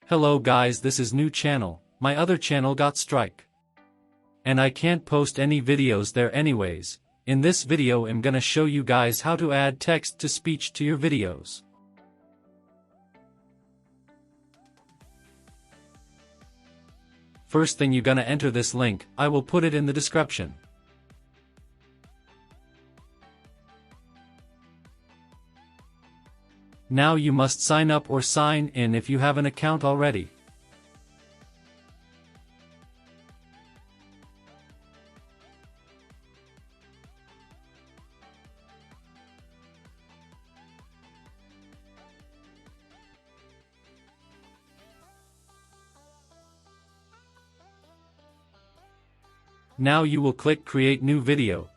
Hello guys, this is new channel, my other channel got strike. And I can't post any videos there anyways. In this video I'm gonna show you guys how to add text to speech to your videos. First thing you're gonna enter this link, I will put it in the description. Now you must sign up or sign in if you have an account already. Now you will click Create New Video.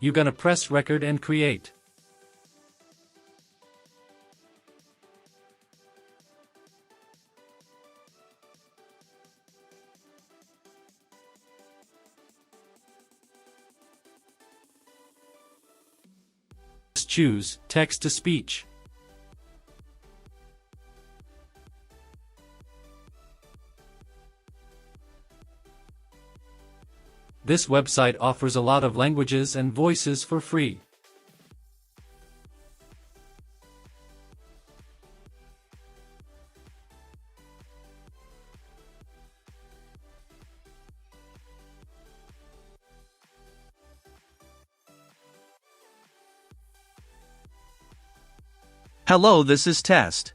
You're gonna press Record and Create. Choose Text to Speech. This website offers a lot of languages and voices for free. Hello, this is Test.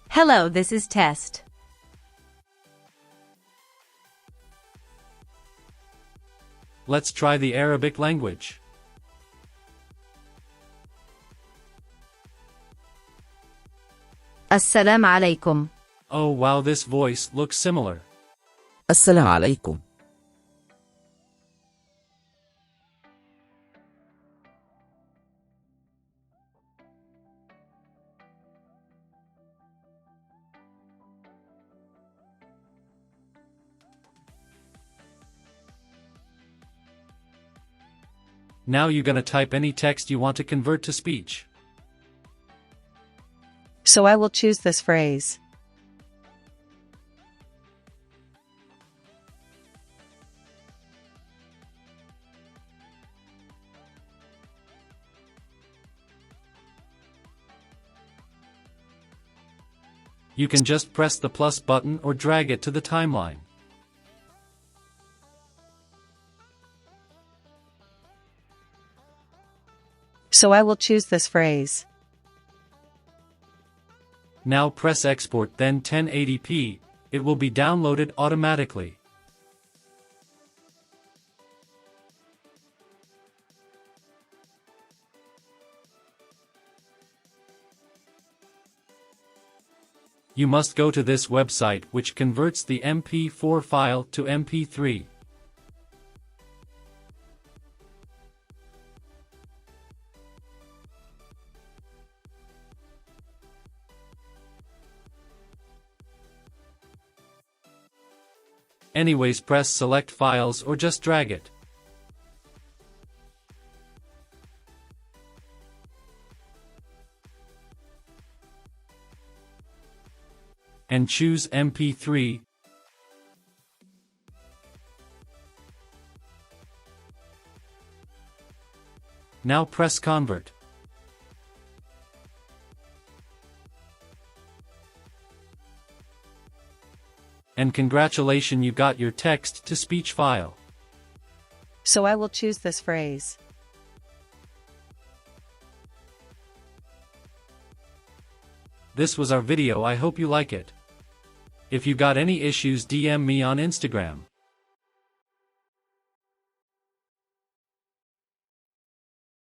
Hello, this is Test. Let's try the Arabic language. السلام عليكم. Oh wow, this voice looks similar. السلام عليكم. Now you're gonna type any text you want to convert to speech. So I will choose this phrase. You can just press the plus button or drag it to the timeline. So I will choose this phrase. Now press export, then 1080p, it will be downloaded automatically. You must go to this website which converts the MP4 file to MP3. Anyways, press select files or just drag it. And choose MP3. Now press convert. And congratulations, you got your text-to-speech file. So I will choose this phrase. This was our video, I hope you like it. If you got any issues, DM me on Instagram.